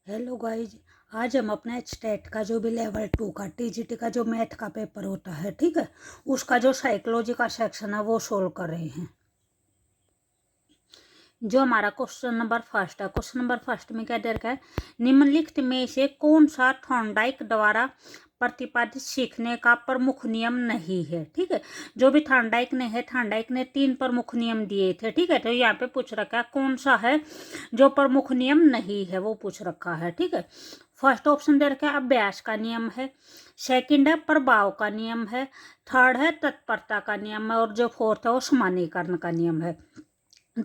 Hello guys. आज हम अपना स्टेट का जो भी लेवल 2 का टीजीटी का जो मैथ का पेपर होता है, ठीक है, उसका जो साइकोलॉजी का सेक्शन है वो सोल्व कर रहे हैं। जो हमारा क्वेश्चन नंबर फर्स्ट है, क्वेश्चन नंबर फर्स्ट में क्या दे रखा है, निम्नलिखित में से कौन सा थॉर्नडाइक द्वारा प्रतिपादित सीखने का प्रमुख नियम नहीं है। ठीक है, जो भी थॉर्नडाइक ने है, थॉर्नडाइक ने 3 प्रमुख नियम दिए थे। ठीक है, तो यहाँ पे पूछ रखा है कौन सा है जो प्रमुख नियम नहीं है, वो पूछ रखा है। ठीक है, फर्स्ट ऑप्शन दे रखा है अभ्यास का नियम है, सेकंड है प्रभाव का नियम है, थर्ड है तत्परता का नियम है, और जो फोर्थ है वो सामान्यीकरण का नियम है।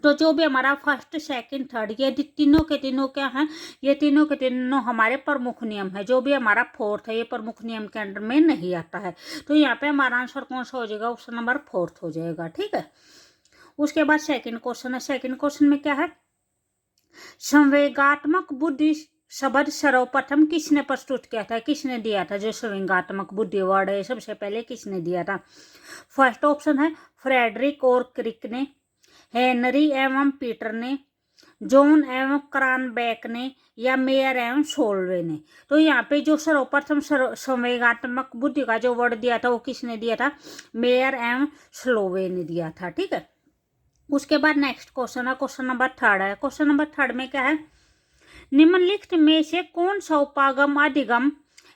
तो जो भी हमारा फर्स्ट सेकंड थर्ड ये तीनों के तीनों क्या हैं, ये तीनों के तीनों हमारे प्रमुख नियम है। जो भी हमारा फोर्थ है ये प्रमुख नियम के अंडर में नहीं आता है। तो यहाँ पे हमारा आंसर कौन सा हो जाएगा, ऑप्शन नंबर फोर्थ हो जाएगा। ठीक है, उसके बाद सेकंड क्वेश्चन है। सेकंड क्वेश्चन में क्या है, संवेगात्मक बुद्धि शब्द सर्वप्रथम किसने प्रस्तुत किया था, किसने दिया था। जो संवेगात्मक बुद्धि वर्ड है सबसे पहले किसने दिया था। फर्स्ट ऑप्शन है फ्रेडरिक और क्रिक ने, हेनरी एवं पीटर ने, जॉन एवं क्रानबेक ने, या मेयर एवं सोल्वे ने। तो यहाँ पे जो सर्वप्रथम संवेगात्मक बुद्धि का जो वर्ड दिया था वो किसने दिया था, मेयर एवं स्लोवे ने दिया था। ठीक है, उसके बाद नेक्स्ट क्वेश्चन है, क्वेश्चन नंबर थर्ड है। क्वेश्चन नंबर थर्ड में क्या है, निम्नलिखित में से कौन सा उपागम अधिगम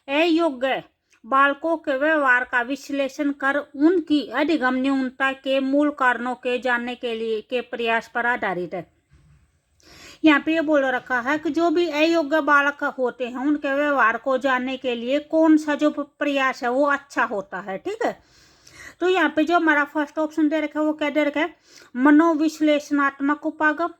अयोग्य बालकों के व्यवहार का विश्लेषण कर उनकी अधिगम न्यूनता के मूल कारणों के जानने के लिए के प्रयास पर आधारित है। यहाँ पे ये बोल रखा है कि जो भी अयोग्य बालक होते हैं उनके व्यवहार को जानने के लिए कौन सा जो प्रयास है वो अच्छा होता है। ठीक है, तो यहाँ पे जो हमारा फर्स्ट ऑप्शन दे रखा है वो क्या दे रखा है, मनोविश्लेषणात्मक उपागम,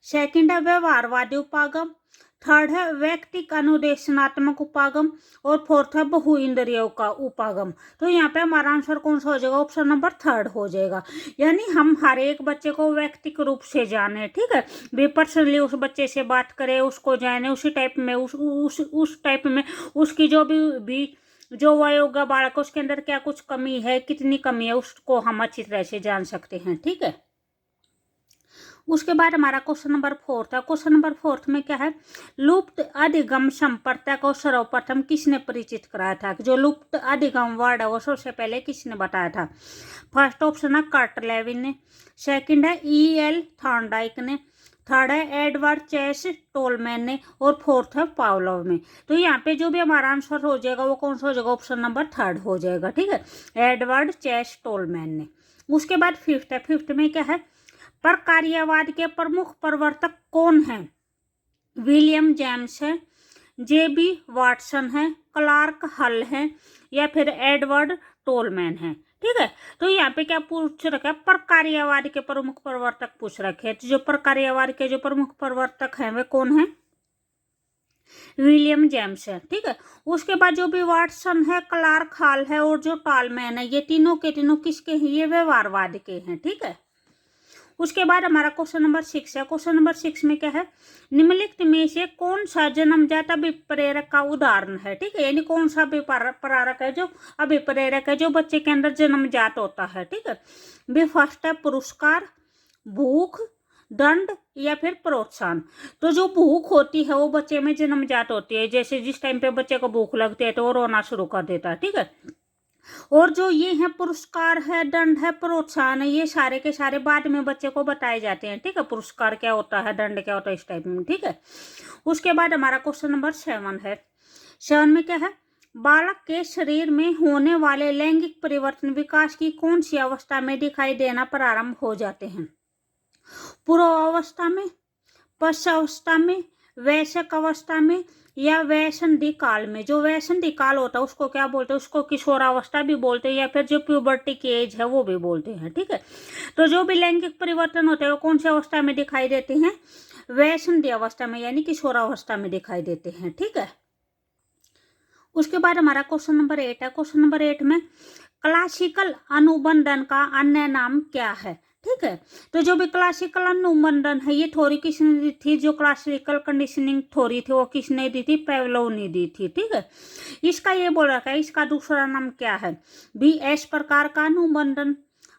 सेकंड है व्यवहारवादी उपागम, थर्ड है व्यक्तिक अनुदेशनात्मक उपागम, और फोर्थ है बहु इंद्रियों का उपागम। तो यहाँ पे हमारा आंसर कौन सा हो जाएगा, ऑप्शन नंबर थर्ड हो जाएगा। यानी हम हर एक बच्चे को व्यक्तिक रूप से जाने, ठीक है, भी पर्सनली उस बच्चे से बात करें, उसको जाने, उसी टाइप में उस टाइप में उसकी जो भी जो वयोगा बालक उसके अंदर क्या कुछ कमी है, कितनी कमी है, उसको हम अच्छी तरह से जान सकते हैं। ठीक है, उसके बाद हमारा क्वेश्चन नंबर फोर्थ है। क्वेश्चन नंबर फोर्थ में क्या है, लुप्त अधिगम संपर्क को सर्वप्रथम किसने परिचित कराया था। जो लुप्त अधिगम वर्ड है वो सबसे पहले किसने बताया था। फर्स्ट ऑप्शन है कार्टर लेविन ने, सेकंड है E.L. थॉर्नडाइक ने, थर्ड है एडवर्ड चेस टोलमैन ने, और फोर्थ है पावलोव में। तो यहाँ पे जो भी हमारा आंसर हो जाएगा वो कौन सा हो जाएगा, ऑप्शन नंबर थर्ड हो जाएगा। ठीक है, एडवर्ड चेस टोलमैन ने। उसके बाद फिफ्थ है। फिफ्थ में क्या है, प्रकार्यवाद के प्रमुख प्रवर्तक कौन हैं। विलियम जेम्स है, J.B. वाटसन है, क्लार्क हल है, या फिर एडवर्ड टोलमैन है। ठीक है, तो यहाँ पे क्या पूछ रखा है, प्रकार्यवाद के प्रमुख प्रवर्तक पूछ रखे हैं। तो जो प्रकार्यवाद के जो प्रमुख प्रवर्तक हैं वे कौन है, विलियम जेम्स है। ठीक है, उसके बाद जो भी वाटसन है, क्लार्क हॉल है, और जो टॉलमैन है, ये तीनों के तीनों किसके हैं, ये व्यवहारवाद के हैं। ठीक है, उसके बाद हमारा क्वेश्चन नंबर 6 है। क्वेश्चन नंबर 6 में क्या है, निम्नलिखित में से कौन सा जन्मजात अभिप्रेरक का उदाहरण है। ठीक है, यानी कौन सा अभिप्रेरक है, जो अभिप्रेरक है जो बच्चे के अंदर जन्मजात होता है। ठीक है, भी फर्स्ट है पुरस्कार, भूख, दंड, या फिर प्रोत्साहन। तो जो भूख होती है वो बच्चे में जन्मजात होती है। जैसे जिस टाइम पे बच्चे को भूख लगती है तो वो रोना शुरू कर देता है। ठीक है, और जो ये है पुरस्कार है, दंड है, प्रोत्साहन है, ये सारे के सारे बाद में बच्चे को बताए जाते हैं। ठीक है, पुरस्कार क्या होता है, दंड क्या होता है, इस टाइप में। ठीक है, उसके बाद हमारा क्वेश्चन नंबर 7 है। 7 में क्या है, बालक के शरीर में होने वाले लैंगिक परिवर्तन विकास की कौन सी अवस्था में दिखाई देना प्रारंभ हो जाते हैं। पूर्वावस्था में, पश्चावस्था में, वयस्क अवस्था में, या वयसंधि काल में। जो वयसंधि काल होता है उसको क्या बोलते हैं, उसको किशोरावस्था भी बोलते हैं, या फिर जो प्यूबर्टी की एज है वो भी बोलते हैं। ठीक है, तो जो भी लैंगिक परिवर्तन होते हैं वो कौन सी अवस्था में दिखाई देते हैं, वयसंधि अवस्था में, यानी किशोरावस्था में दिखाई देते हैं। ठीक है, उसके बाद हमारा क्वेश्चन नंबर 8 है। क्वेश्चन नंबर 8 में क्लासिकल अनुबंधन का अन्य नाम क्या है। ठीक है, तो जो भी क्लासिकल अनुबंधन है ये थ्योरी किसने दी थी, जो क्लासिकल कंडीशनिंग थ्योरी थी वो किसने दी थी, पेवलोव ने दी थी। ठीक है, इसका ये बोल रखा है, इसका दूसरा नाम क्या है, BS प्रकार का अनुबंधन,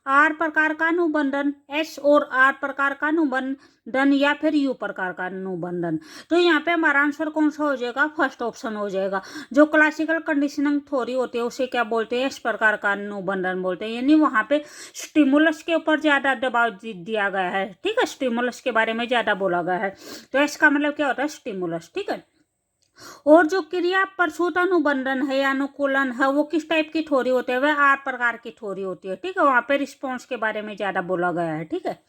आर प्रकार का अनुबंधन, एस और आर प्रकार का अनुबंधन या फिर यू प्रकार का अनुबंधन। तो यहाँ पे हमारा आंसर कौन सा हो जाएगा? फर्स्ट ऑप्शन हो जाएगा। जो क्लासिकल कंडीशनिंग थ्योरी होती है उसे क्या बोलते हैं? इस प्रकार का अनुबंधन बोलते हैं, यानी वहां पे स्टिमुलस के ऊपर ज्यादा दबाव दिया गया है, ठीक है, स्टिमुलस के बारे में ज्यादा बोला गया है। तो इसका मतलब क्या होता है? स्टिमुलस, ठीक है। और जो क्रिया प्रसूत अनुबंधन है या अनुकूलन है वो किस टाइप की थ्योरी होती है? वह आर प्रकार की थ्योरी होती है, ठीक है। वहां पे रिस्पॉन्स के बारे में ज्यादा बोला गया है, ठीक है।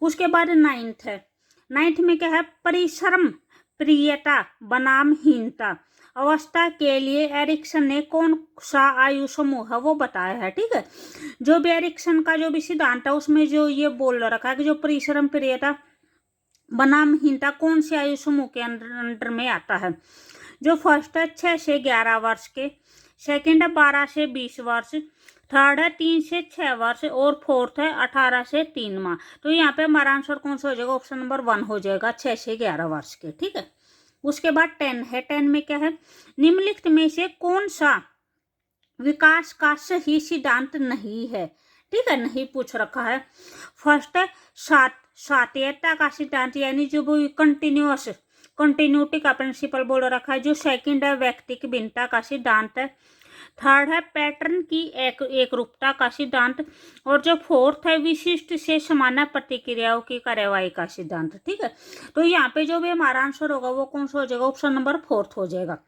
उसके बाद नाइन्थ है। नाइन्थ में क्या है? परिश्रम प्रियता बनाम हीनता अवस्था के लिए एरिक्सन ने कौन सा आयु समूह है वो बताया है, ठीक है। जो भी एरिक्सन का जो भी सिद्धांत है उसमें जो ये बोल रखा है कि जो परिश्रम प्रियता बनाम हीनता कौन से आयु समूह के अंडर में आता है? जो फर्स्ट है 6 से 11 वर्ष के, सेकंड है 12 से 20 वर्ष, थर्ड है 3 से 6 वर्ष और फोर्थ है 18 से 3 माह। तो यहाँ पे हमारा आंसर कौन सा हो जाएगा? ऑप्शन नंबर 1 हो जाएगा, 6 से 11 वर्ष के, ठीक है। उसके बाद 10 है। 10 में क्या है? निम्नलिखित में से कौन सा विकास का सही सिद्धांत नहीं है, ठीक है, नहीं पूछ रखा है। फर्स्ट है सात्यता का सिद्धांत, यानी जो वो कंटिन्यूटी का प्रिंसिपल बोल रखा है। जो सेकंड है व्यक्तिक भिन्नता का सिद्धांत है। थर्ड है पैटर्न की एक रूपता का सिद्धांत। और जो फोर्थ है विशिष्ट से समान प्रतिक्रियाओं की कार्यवाही का सिद्धांत, ठीक है। तो यहाँ पे जो भी हमारा आंसर होगा वो कौन सा हो जाएगा? ऑप्शन नंबर 4 हो जाएगा।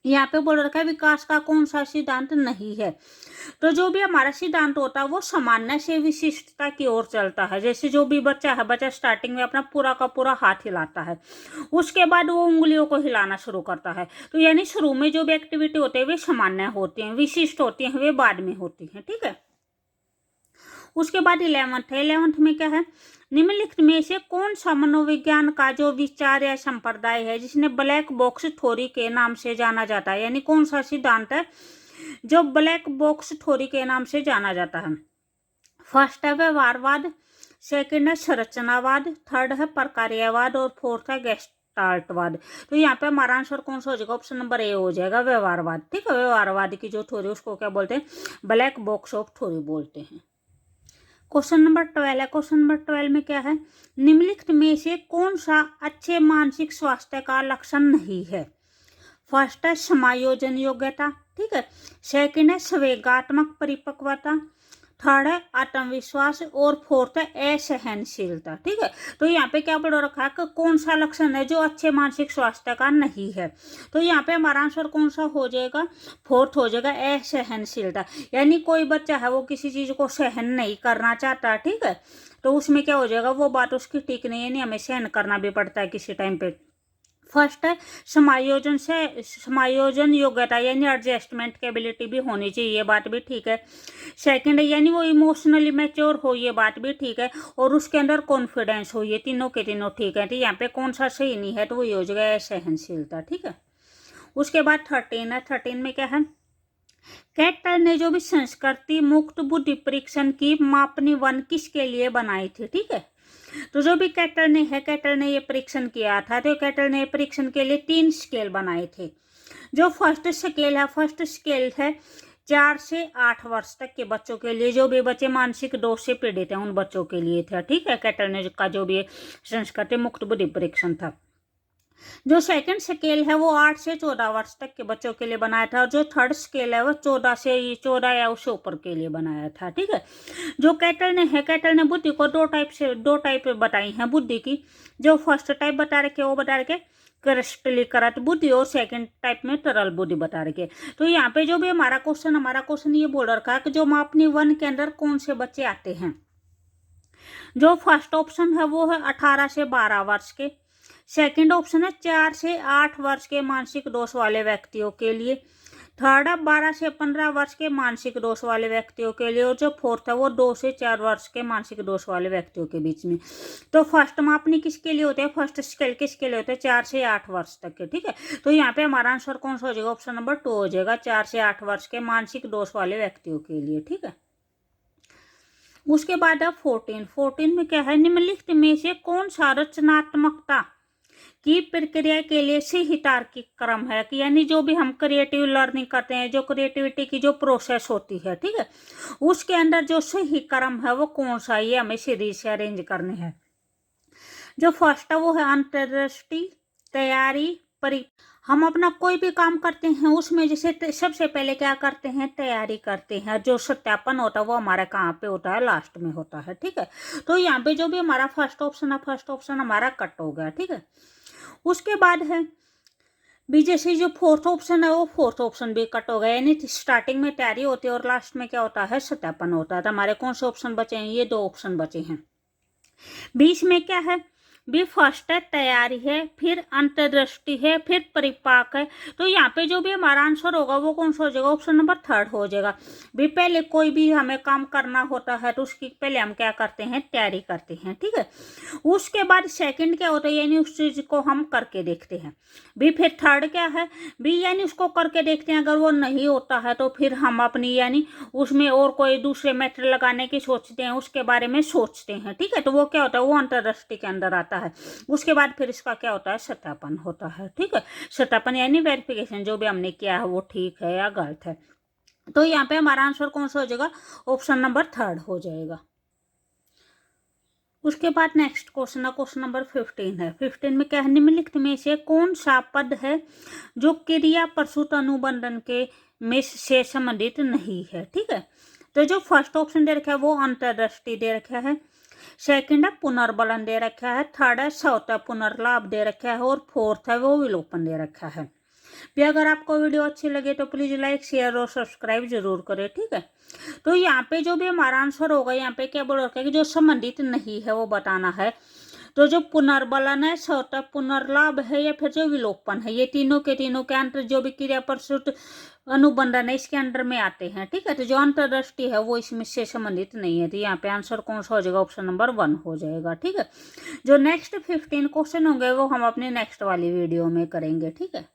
यहाँ पे बोल रखा है विकास का कौन सा सिद्धांत नहीं है। तो जो भी हमारा सिद्धांत होता है वो सामान्य से विशिष्टता की ओर चलता है। जैसे जो भी बच्चा है, बच्चा स्टार्टिंग में अपना पूरा का पूरा हाथ हिलाता है, उसके बाद वो उंगलियों को हिलाना शुरू करता है। तो यानी शुरू में जो भी एक्टिविटी होती है वे सामान्य होती हैं, विशिष्ट होती हैं, वे बाद में होती हैं, ठीक है। उसके बाद 11th है। 11th में क्या है? निम्नलिखित में से कौन सा मनोविज्ञान का जो विचार या संप्रदाय है जिसने ब्लैक बॉक्स थ्योरी के नाम से जाना जाता है, यानी कौन सा सिद्धांत है जो ब्लैक बॉक्स थ्योरी के नाम से जाना जाता है? फर्स्ट है व्यवहारवाद, सेकंड है संरचनावाद, थर्ड है प्रकार्यवाद और फोर्थ है गेस्टाल्टवाद। तो यहाँ पे हमारा आंसर कौन सा हो जाएगा? ऑप्शन नंबर ए हो जाएगा, व्यवहारवाद, ठीक है। व्यवहारवाद की जो थ्योरी उसको क्या बोलते हैं? ब्लैक बॉक्स ऑफ थ्योरी बोलते हैं। क्वेश्चन नंबर 12 है। क्वेश्चन नंबर 12 में क्या है? निम्नलिखित में से कौन सा अच्छे मानसिक स्वास्थ्य का लक्षण नहीं है? फर्स्ट है समायोजन योग्यता, ठीक है। सेकंड है संवेगात्मक परिपक्वता, थर्ड है आत्मविश्वास और फोर्थ है असहनशीलता, ठीक है। तो यहाँ पे क्या बोल रखा है कि कौन सा लक्षण है जो अच्छे मानसिक स्वास्थ्य का नहीं है? तो यहाँ पे हमारा आंसर कौन सा हो जाएगा? फोर्थ हो जाएगा, असहनशीलता। यानी कोई बच्चा है वो किसी चीज को सहन नहीं करना चाहता, ठीक है, तो उसमें क्या हो जाएगा? वो बात उसकी ठीक नहीं है, यानी हमें सहन करना भी पड़ता है किसी टाइम पे। फर्स्ट है समायोजन योग्यता, यानी एडजस्टमेंट की एबिलिटी भी होनी चाहिए, ये बात भी ठीक है। सेकंड है यानी वो इमोशनली मैच्योर हो, ये बात भी ठीक है। और उसके अंदर कॉन्फिडेंस हो, ये तीनों के तीनों ठीक है। तो यहाँ पे कौन सा सही नहीं है? तो वो हो जाएगा सहनशीलता, ठीक है। उसके बाद 13 है। 13 में क्या है? कैटल ने जो भी संस्कृति मुक्त बुद्धि परीक्षण की मापनी वन किसके लिए बनाई थी, ठीक है। तो जो भी कैटल ने ये परीक्षण किया था, तो कैटल ने परीक्षण के लिए 3 स्केल बनाए थे। जो फर्स्ट स्केल है 4 से 8 वर्ष तक के बच्चों के लिए, जो भी बच्चे मानसिक दोष से पीड़ित हैं उन बच्चों के लिए था, ठीक है। कैटल ने का जो भी संस्कृति मुक्त बुद्धि परीक्षण था। जो सेकंड स्केल है वो 8 से 14 वर्ष तक के बच्चों के लिए बनाया था। और जो थर्ड स्केल है वो 14 या उससे ऊपर के लिए बनाया था, ठीक है। जो कैटल ने बुद्धि को दो टाइप बताई हैं बुद्धि की। जो फर्स्ट टाइप बता रखे वो बता रखे क्रिस्टलीकृत बुद्धि, और सेकंड टाइप में तरल बुद्धि बता रखे। तो यहाँ पे जो भी हमारा क्वेश्चन ये बोल रखा है कि जो मापनी वन के अंदर कौन से बच्चे आते हैं। जो फर्स्ट ऑप्शन है वो है 18 से 12 वर्ष के, सेकंड ऑप्शन है 4 से 8 वर्ष के मानसिक दोष वाले व्यक्तियों के लिए, थर्ड है 12 से 15 वर्ष के मानसिक दोष वाले व्यक्तियों के लिए, और जो फोर्थ है वो 2 से 4 वर्ष के मानसिक दोष वाले व्यक्तियों के बीच में। तो फर्स्ट मापनी किसके लिए होते हैं? फर्स्ट स्केल किसके लिए होते हैं? 4 से 8 वर्ष तक के, ठीक है। तो यहाँ पे हमारा आंसर कौन सा हो जाएगा? ऑप्शन नंबर 2 हो जाएगा, 4 से 8 वर्ष के मानसिक दोष वाले व्यक्तियों के लिए, ठीक है। उसके बाद है 14 में क्या है? निम्नलिखित में से कौन सा रचनात्मकता की प्रक्रिया के लिए सही तार्किक क्रम है, कि यानी जो भी हम क्रिएटिव लर्निंग करते हैं, जो क्रिएटिविटी की जो प्रोसेस होती है, ठीक है, उसके अंदर जो सही क्रम है वो कौन सा, ये हमें सीरीज से अरेंज करने हैं। जो फर्स्ट है वो है अंतर्दृष्टि, तैयारी, हम अपना कोई भी काम करते हैं उसमें जैसे सबसे पहले क्या करते हैं, तैयारी करते हैं। जो सत्यापन होता है वो हमारा कहाँ पे होता है, लास्ट में होता है, ठीक है। तो यहाँ पे जो भी हमारा फर्स्ट ऑप्शन है, फर्स्ट ऑप्शन हमारा कट हो गया, ठीक है। उसके बाद है भी जैसे जो फोर्थ ऑप्शन है वो फोर्थ ऑप्शन भी कट हो गया, यानी स्टार्टिंग में तैयारी होती है और लास्ट में क्या होता है, सत्यापन होता है। तो हमारे कौन से ऑप्शन बचे हैं, ये 2 ऑप्शन बचे हैं। बीच में क्या है, भी फर्स्ट है तैयारी है, फिर अंतर्दृष्टि है, फिर परिपाक है। तो यहाँ पे जो भी हमारा आंसर होगा वो कौन सा हो जाएगा, ऑप्शन नंबर 3 हो जाएगा। भी पहले कोई भी हमें काम करना होता है तो उसकी पहले हम क्या करते हैं, तैयारी करते हैं, ठीक है। उसके बाद सेकंड क्या होता है, यानी उस चीज को हम करके देखते हैं। भी फिर थर्ड क्या है, भी यानी उसको करके देखते हैं, अगर वो नहीं होता है तो फिर हम अपनी यानी उसमें और कोई दूसरे मेथड लगाने की सोचते हैं, उसके बारे में सोचते हैं, ठीक है। तो वो क्या होता है, वो अंतर्दृष्टि के अंदर आता है। उसके बाद फिर इसका क्या होता है, सत्यापन होता है, ठीक है। सत्यापन यानी वेरिफिकेशन, जो भी हमने किया है वो ठीक है या गलत है। तो यहाँ पे हमारा आंसर कौन सा हो जाएगा, ऑप्शन नंबर 3 हो जाएगा। उसके बाद नेक्स्ट क्वेश्चन है, क्वेश्चन नंबर 15 है। 15 में क्या है, निम्नलिखित में से कौन सा पद है जो क्रिया प्रसूत अनुबंधन के में से संबंधित नहीं है, ठीक है। तो जो फर्स्ट ऑप्शन दे रखा है वो अंतर्दृष्टि दे रखा है, सेकंड है पुनर्बलन दे रखा है, थर्ड है स्वतः पुनर्लाभ दे रखा है, और फोर्थ है वो विलोपन दे रखा है। भी अगर आपको वीडियो अच्छी लगे तो प्लीज लाइक, शेयर और सब्सक्राइब जरूर करें, ठीक है। तो यहाँ पे जो भी हमारा आंसर होगा, यहाँ पे क्या बोल रखा है कि जो संबंधित नहीं है वो बताना है। तो जो पुनर्बलन है, स्वतः पुनर्लाभ है, या फिर जो विलोपन है, ये तीनों के अंतर जो भी क्रिया प्रसूत अनुबंधन है इसके अंडर में आते हैं, ठीक है। तो जो अंतर्दृष्टि है वो इसमें से संबंधित नहीं है। तो यहाँ पे आंसर कौन सा हो जाएगा, ऑप्शन नंबर 1 हो जाएगा, ठीक है। जो नेक्स्ट 15 क्वेश्चन होंगे वो हम अपने नेक्स्ट वाली वीडियो में करेंगे, ठीक है।